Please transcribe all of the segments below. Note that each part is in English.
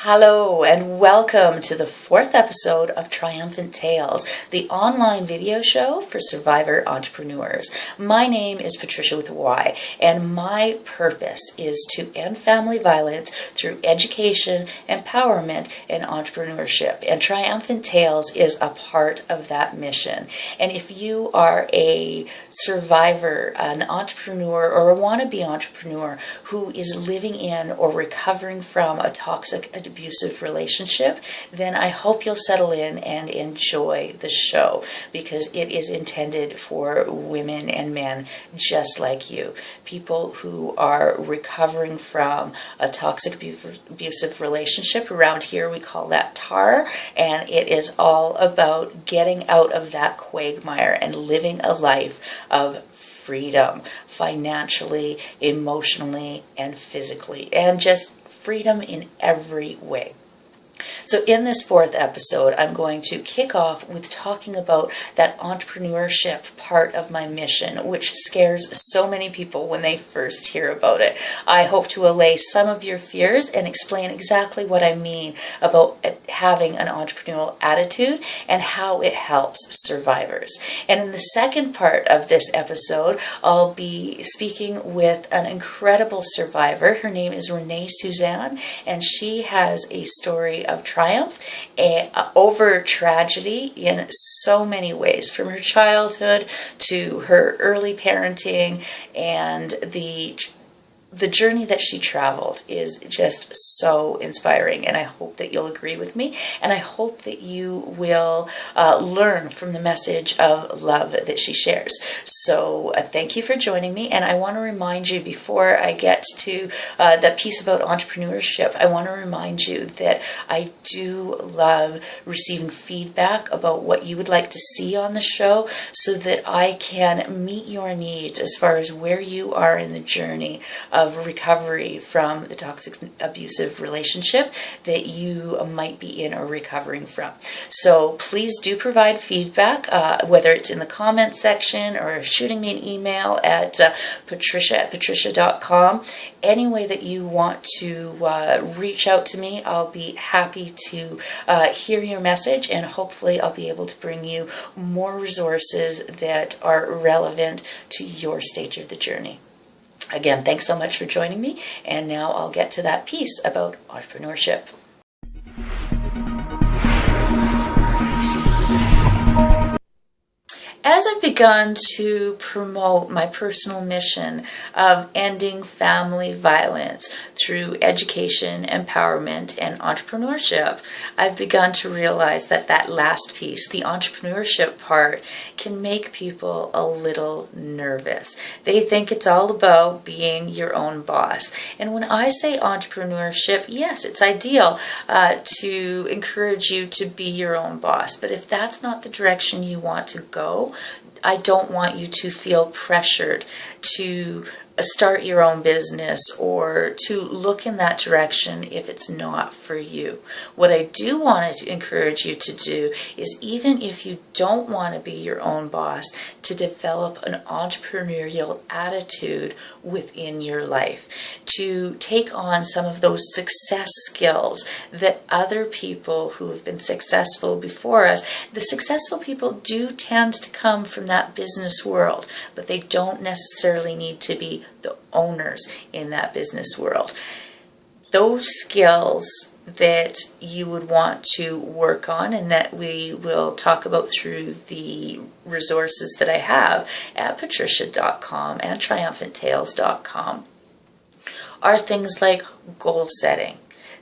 Hello and welcome to the fourth episode of Triumphant Tales, the online video show for survivor entrepreneurs. My name is Patrysha with a Y, and my purpose is to end family violence through education, empowerment, and entrepreneurship. And Triumphant Tales is a part of that mission. And if you are a survivor, an entrepreneur, or a wannabe entrepreneur who is living in or recovering from a toxic abusive relationship, then I hope you'll settle in and enjoy the show, because it is intended for women and men just like you. People who are recovering from a toxic abusive relationship. Around here we call that TAR, and it is all about getting out of that quagmire and living a life of freedom, financially, emotionally, and physically, and just freedom in every way. So in this fourth episode, I'm going to kick off with talking about that entrepreneurship part of my mission, which scares so many people when they first hear about it. I hope to allay some of your fears and explain exactly what I mean about having an entrepreneurial attitude and how it helps survivors. And in the second part of this episode, I'll be speaking with an incredible survivor. Her name is Rene Suzanne, and she has a story of triumph over tragedy in so many ways, from her childhood to her early parenting, and the journey that she traveled is just so inspiring, and I hope that you'll agree with me, and I hope that you will learn from the message of love that she shares. So thank you for joining me, and I want to remind you, before I get to that piece about entrepreneurship, I want to remind you that I do love receiving feedback about what you would like to see on the show, so that I can meet your needs as far as where you are in the journey of recovery from the toxic abusive relationship that you might be in or recovering from. So please do provide feedback, whether it's in the comment section or shooting me an email at Patrysha@patrysha.com. Any way that you want to reach out to me, I'll be happy to hear your message, and hopefully I'll be able to bring you more resources that are relevant to your stage of the journey. Again, thanks so much for joining me, and now I'll get to that piece about entrepreneurship. As I've begun to promote my personal mission of ending family violence through education, empowerment, and entrepreneurship, I've begun to realize that that last piece, the entrepreneurship part, can make people a little nervous. They think it's all about being your own boss. And when I say entrepreneurship, yes, it's ideal to encourage you to be your own boss. But if that's not the direction you want to go, I don't want you to feel pressured to start your own business or to look in that direction if it's not for you. What I do want to encourage you to do is, even if you don't want to be your own boss, to develop an entrepreneurial attitude within your life, to take on some of those success skills that other people who have been successful before us, the successful people do tend to come from that business world, but they don't necessarily need to be the owners in that business world. Those skills that you would want to work on, and that we will talk about through the resources that I have at Patrysha.com and TriumphantTales.com, are things like goal setting,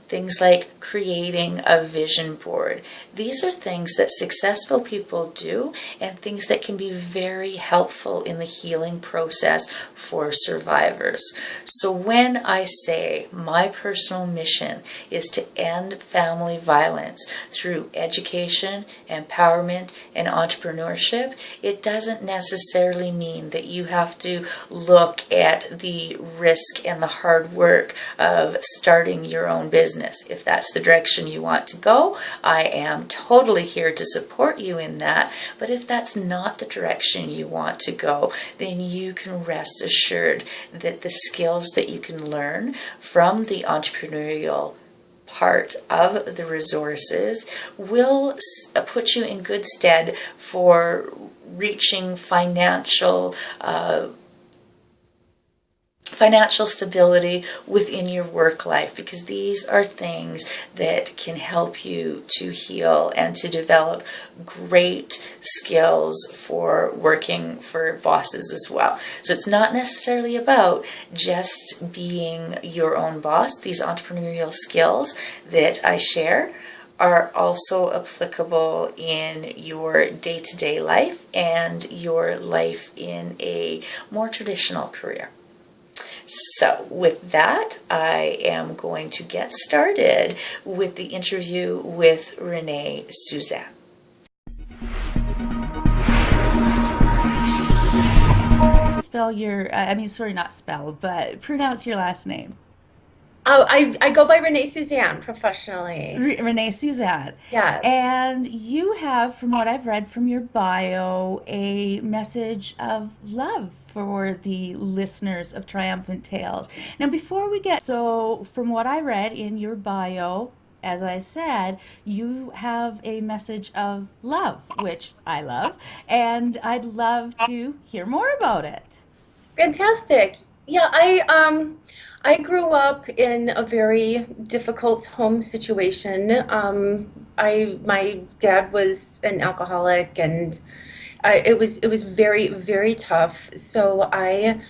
things like creating a vision board. These are things that successful people do, and things that can be very helpful in the healing process for survivors. So when I say my personal mission is to end family violence through education, empowerment, and entrepreneurship, it doesn't necessarily mean that you have to look at the risk and the hard work of starting your own business. If that's the direction you want to go, I am totally here to support you in that. But if that's not the direction you want to go, then you can rest assured that the skills that you can learn from the entrepreneurial part of the resources will put you in good stead for reaching financial stability within your work life, because these are things that can help you to heal and to develop great skills for working for bosses as well. So it's not necessarily about just being your own boss. These entrepreneurial skills that I share are also applicable in your day-to-day life and your life in a more traditional career. So with that, I am going to get started with the interview with Rene Suzanne. Pronounce your last name. Oh, I go by Rene Suzanne professionally. Rene Suzanne. Yes. And you have, from what I've read from your bio, a message of love for the listeners of Triumphant Tales. Now, before we so from what I read in your bio, as I said, you have a message of love, which I love, and I'd love to hear more about it. Fantastic. Yeah, I grew up in a very difficult home situation. My dad was an alcoholic, and it was very, very tough. So I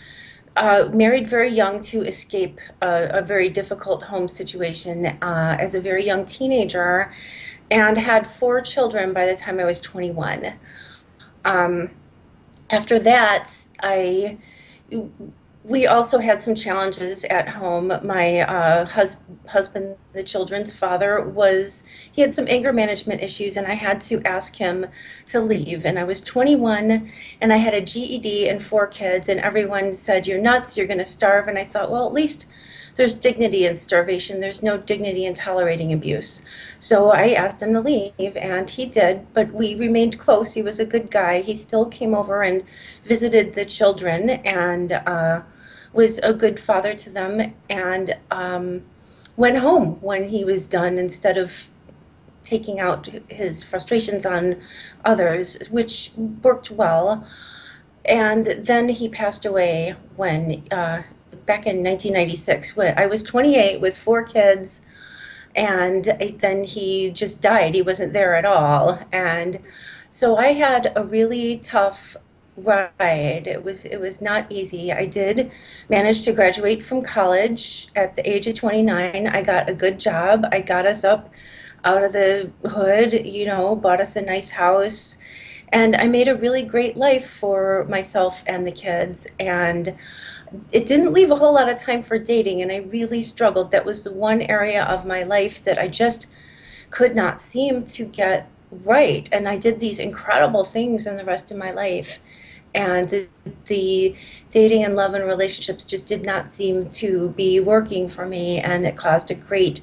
married very young to escape a very difficult home situation as a very young teenager, and had 4 children by the time I was 21. After that, we also had some challenges at home. My husband, the children's father, he had some anger management issues, and I had to ask him to leave. And I was 21, and I had a GED and 4 kids, and everyone said, "You're nuts, you're going to starve." And I thought, well, at least there's dignity in starvation. There's no dignity in tolerating abuse. So I asked him to leave, and he did, but we remained close. He was a good guy. He still came over and visited the children, and was a good father to them, and went home when he was done instead of taking out his frustrations on others, which worked well. And then he passed away back in 1996, when I was 28 with 4 kids, and then he just died. He wasn't there at all. And so I had a really tough ride. It was not easy. I did manage to graduate from college at the age of 29. I got a good job. I got us up out of the hood, bought us a nice house, and I made a really great life for myself and the kids. And it didn't leave a whole lot of time for dating, and I really struggled. That was the one area of my life that I just could not seem to get right. And I did these incredible things in the rest of my life, and the dating and love and relationships just did not seem to be working for me, and it caused a great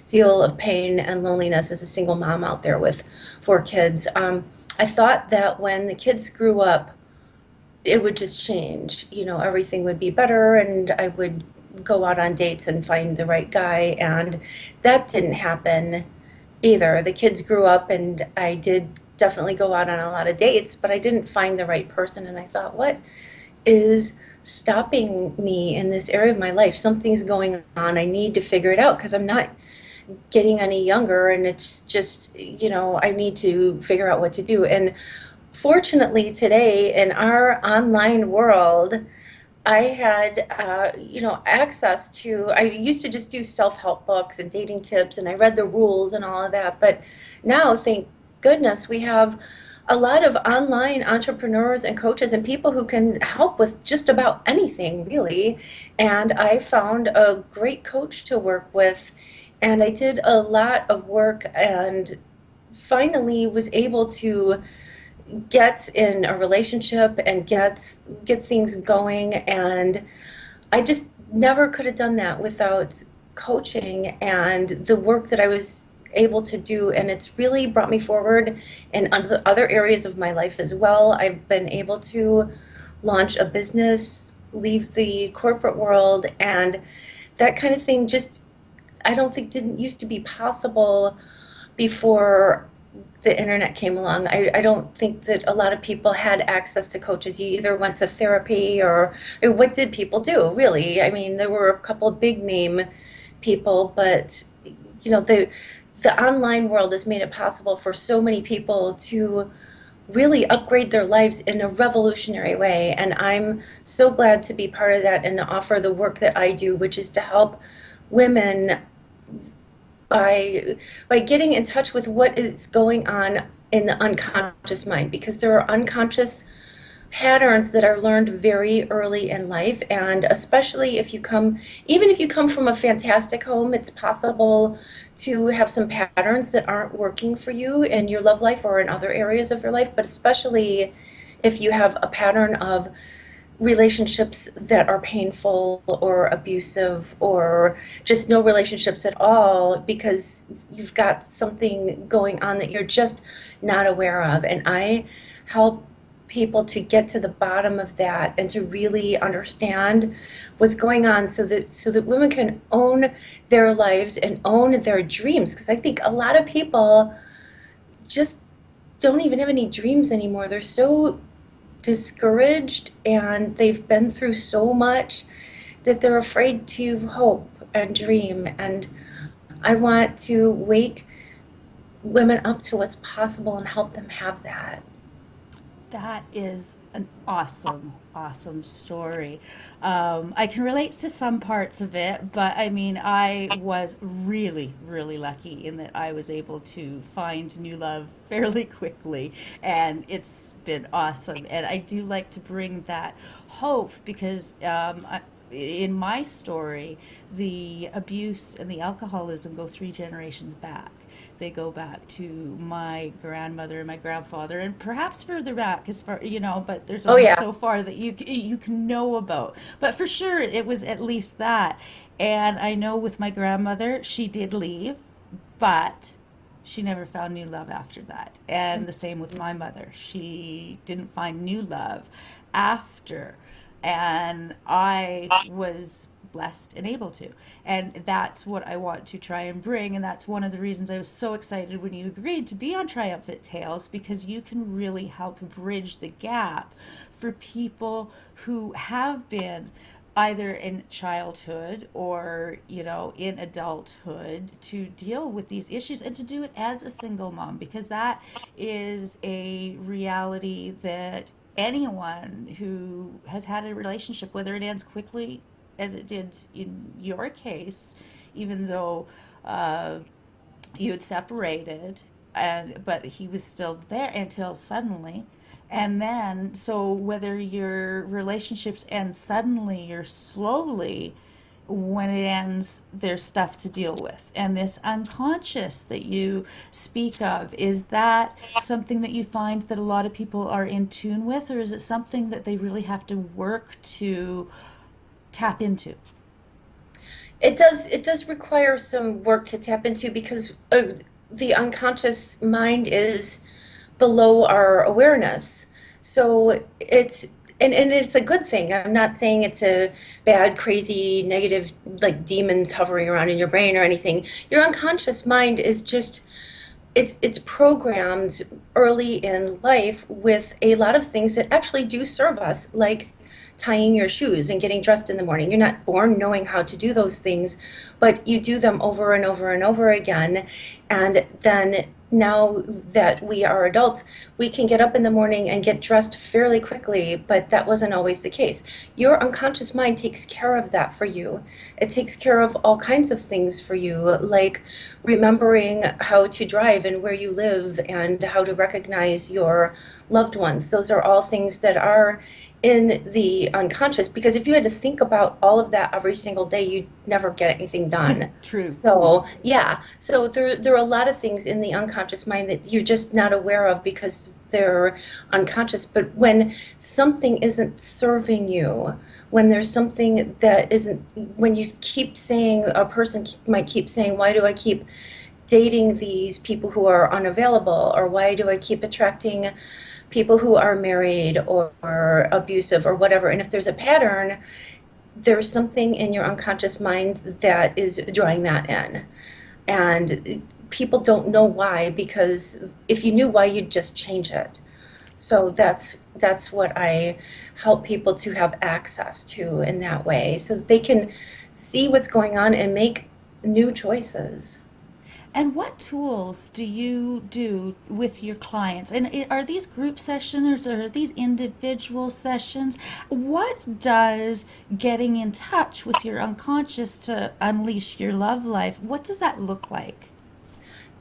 deal of pain and loneliness as a single mom out there with 4 kids. I thought that when the kids grew up, it would just change. Everything would be better, and I would go out on dates and find the right guy, and that didn't happen either. The kids grew up, and I did definitely go out on a lot of dates, but I didn't find the right person. And I thought, what is stopping me in this area of my life? Something's going on. I need to figure it out, because I'm not getting any younger, and it's just, I need to figure out what to do. And fortunately today, in our online world, I had, access to, I used to just do self-help books and dating tips, and I read the rules and all of that. But now, thank goodness, we have a lot of online entrepreneurs and coaches and people who can help with just about anything, really. And I found a great coach to work with, and I did a lot of work, and finally was able to get in a relationship and get things going. And I just never could have done that without coaching and the work that I was able to do. And it's really brought me forward in other areas of my life as well. I've been able to launch a business, leave the corporate world, and that kind of thing just I don't think didn't used to be possible before the internet came along. I don't think that a lot of people had access to coaches. You either went to therapy or what did people do, really? I mean, there were a couple of big name people, but the online world has made it possible for so many people to really upgrade their lives in a revolutionary way. And I'm so glad to be part of that and to offer the work that I do, which is to help women by getting in touch with what is going on in the unconscious mind, because there are unconscious patterns that are learned very early in life. And especially if you come from a fantastic home, it's possible to have some patterns that aren't working for you in your love life or in other areas of your life. But especially if you have a pattern of relationships that are painful or abusive or just no relationships at all, because you've got something going on that you're just not aware of. And I help people to get to the bottom of that and to really understand what's going on, so that women can own their lives and own their dreams. Because I think a lot of people just don't even have any dreams anymore. They're so discouraged and they've been through so much that they're afraid to hope and dream. And I want to wake women up to what's possible and help them have that. That is an awesome, awesome story. I can relate to some parts of it, but I mean, I was really, really lucky in that I was able to find new love fairly quickly, and it's been awesome. And I do like to bring that hope because in my story, the abuse and the alcoholism go 3 generations back. They go back to my grandmother and my grandfather, and perhaps further back, as far but there's only so far that you can know about. But for sure, it was at least that. And I know with my grandmother, she did leave, but she never found new love after that. And the same with my mother. She didn't find new love after. And I was blessed and able to. And that's what I want to try and bring. And that's one of the reasons I was so excited when you agreed to be on Triumphant Tales, because you can really help bridge the gap for people who have been either in childhood or, in adulthood, to deal with these issues and to do it as a single mom, because that is a reality that anyone who has had a relationship, whether it ends quickly as it did in your case, even though you had separated, but he was still there until suddenly. And then, so whether your relationships end suddenly or slowly, when it ends, there's stuff to deal with. And this unconscious that you speak of, is that something that you find that a lot of people are in tune with, or is it something that they really have to work to tap into? It does require some work to tap into, because the unconscious mind is below our awareness. So it's a good thing. I'm not saying it's a bad, crazy, negative, like demons hovering around in your brain or anything. Your unconscious mind is just, it's programmed early in life with a lot of things that actually do serve us, like tying your shoes and getting dressed in the morning. You're not born knowing how to do those things, but you do them over and over and over again. And then now that we are adults, we can get up in the morning and get dressed fairly quickly, but that wasn't always the case. Your unconscious mind takes care of that for you. It takes care of all kinds of things for you, like remembering how to drive and where you live and how to recognize your loved ones. Those are all things that are in the unconscious, because if you had to think about all of that every single day, you'd never get anything done. True. So there are a lot of things in the unconscious mind that you're just not aware of because they're unconscious. But when something isn't serving you, when there's something that isn't, when you keep saying, a person might keep saying, why do I keep dating these people who are unavailable, or why do I keep attracting people who are married or abusive or whatever? And if there's a pattern, there's something in your unconscious mind that is drawing that in. And people don't know why, because if you knew why, you'd just change it. So that's what I help people to have access to in that way, so that they can see what's going on and make new choices. And what tools do you do with your clients? And are these group sessions or are these individual sessions? What does getting in touch with your unconscious to unleash your love life, what does that look like?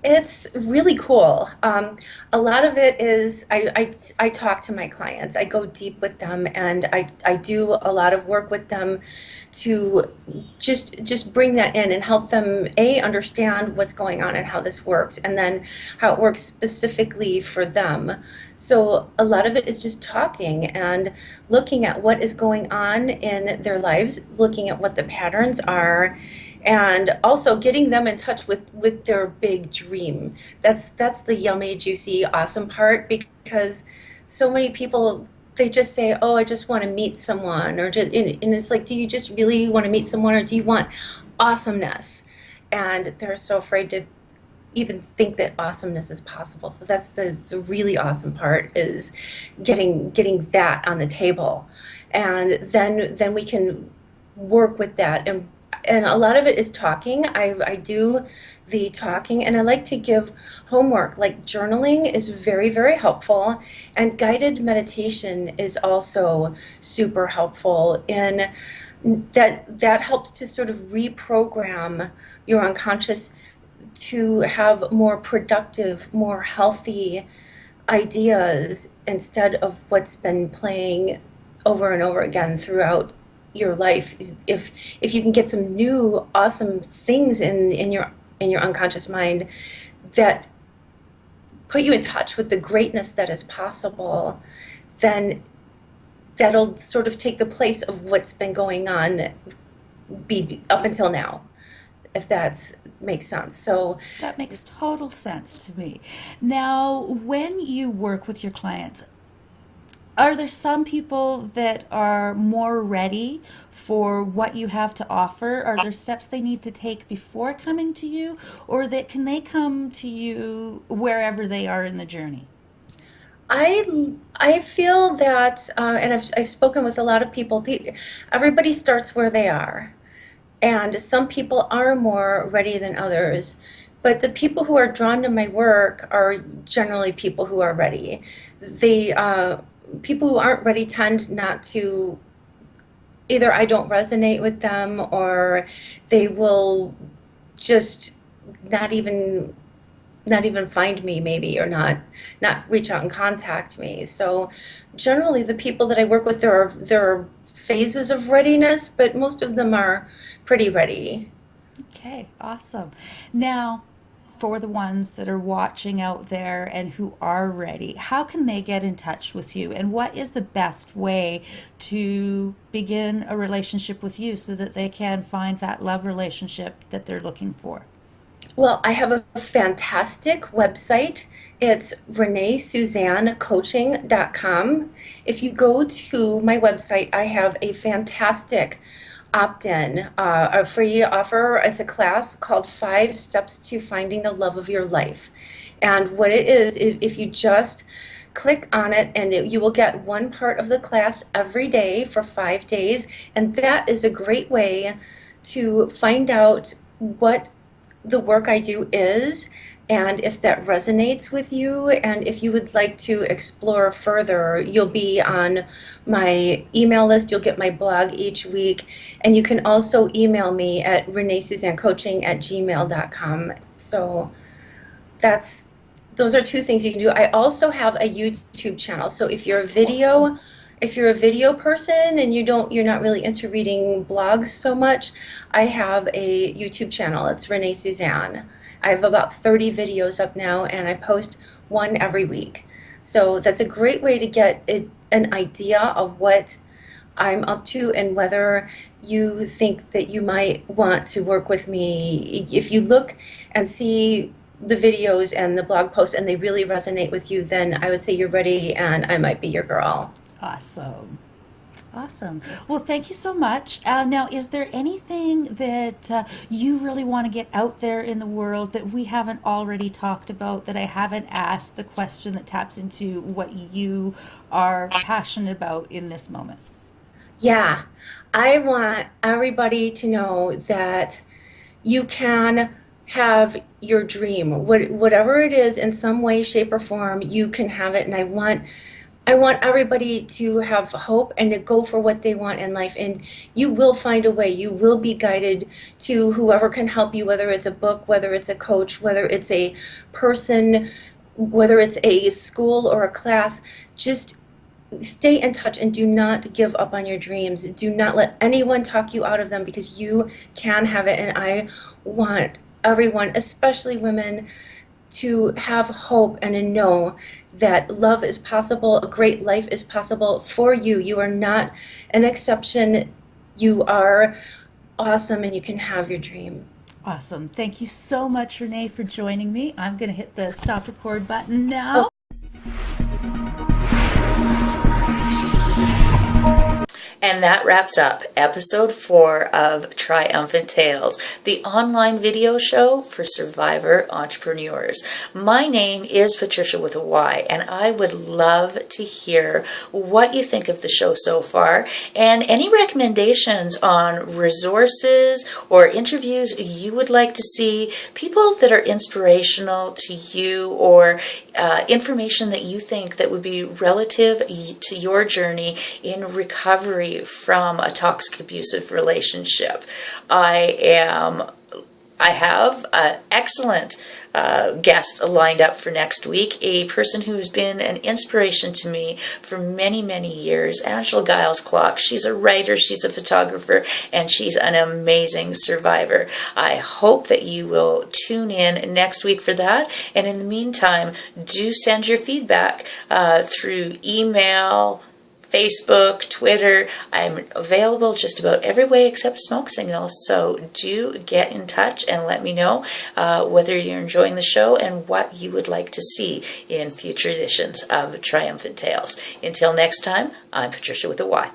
It's really cool. A lot of it is I talk to my clients. I go deep with them, and I do a lot of work with them to just bring that in and help them understand what's going on and how this works, and then how it works specifically for them. So a lot of it is just talking and looking at what is going on in their lives, looking at what the patterns are, and also getting them in touch with their big dream. That's the yummy, juicy, awesome part, because so many people, they just say, oh, I just want to meet someone, or just, and it's like, do you just really want to meet someone, or do you want awesomeness? And they're so afraid to even think that awesomeness is possible. So that's the really awesome part, is getting that on the table, and then we can work with that. And a lot of it is talking. I do the talking, and I like to give homework. Like journaling is very, very helpful, and guided meditation is also super helpful in that helps to sort of reprogram your unconscious to have more productive, more healthy ideas, instead of what's been playing over and over again throughout your life. If you can get some new awesome things in your unconscious mind that put you in touch with the greatness that is possible, then that'll sort of take the place of what's been going on up until now, if that makes sense. So that makes total sense to me. Now, when you work with your clients, are there some people that are more ready for what you have to offer? Are there steps they need to take before coming to you, or can they come to you wherever they are in the journey? I feel that, and I've spoken with a lot of people. Everybody starts where they are, and some people are more ready than others. But the people who are drawn to my work are generally people who are ready. People who aren't ready tend not to, either I don't resonate with them, or they will just not even find me, maybe, or not reach out and contact me. So generally the people that I work with, there are phases of readiness, but most of them are pretty ready. Okay, awesome. Now, for the ones that are watching out there and who are ready, how can they get in touch with you, and what is the best way to begin a relationship with you so that they can find that love relationship that they're looking for? Well, I have a fantastic website. It's renesuzannecoaching.com. If you go to my website, I have a fantastic opt-in, a free offer. It's a class called 5 Steps to Finding the Love of Your Life. And what it is, if you just click on it, and you will get one part of the class every day for 5 days. And that is a great way to find out what the work I do is, and if that resonates with you, and if you would like to explore further. You'll be on my email list. You'll get my blog each week, and you can also email me at renesuzannecoaching@gmail.com. So those are 2 things you can do. I also have a YouTube channel. So if you're a video person and you're not really into reading blogs so much, I have a YouTube channel. It's Rene Suzanne. I have about 30 videos up now, and I post one every week. So that's a great way to get an idea of what I'm up to, and whether you think that you might want to work with me. If you look and see the videos and the blog posts and they really resonate with you, then I would say you're ready, and I might be your girl. Awesome. Awesome. Well, thank you so much. Now, is there anything that you really want to get out there in the world that we haven't already talked about, that I haven't asked, the question that taps into what you are passionate about in this moment? Yeah, I want everybody to know that you can have your dream, whatever it is, in some way, shape, or form. You can have it, and I want everybody to have hope and to go for what they want in life. And you will find a way. You will be guided to whoever can help you, whether it's a book, whether it's a coach, whether it's a person, whether it's a school or a class. Just stay in touch and do not give up on your dreams. Do not let anyone talk you out of them, because you can have it. And I want everyone, especially women, to have hope and to know that love is possible, a great life is possible for you. You are not an exception. You are awesome, and you can have your dream. Awesome. Thank you so much, Renee, for joining me. I'm going to hit the stop record button now. And that wraps up episode 4 of Triumphant Tales, the online video show for survivor entrepreneurs. My name is Patrysha with a Y, and I would love to hear what you think of the show so far, and any recommendations on resources or interviews you would like to see, people that are inspirational to you, or information that you think that would be relative to your journey in recovery from a toxic abusive relationship. I have an excellent guest lined up for next week, a person who has been an inspiration to me for many, many years, Angela Giles-Clark. She's a writer, she's a photographer, and she's an amazing survivor. I hope that you will tune in next week for that. And in the meantime, do send your feedback through email, Facebook, Twitter. I'm available just about every way except smoke signals. So do get in touch and let me know whether you're enjoying the show and what you would like to see in future editions of Triumphant Tales. Until next time, I'm Patrysha with a Y.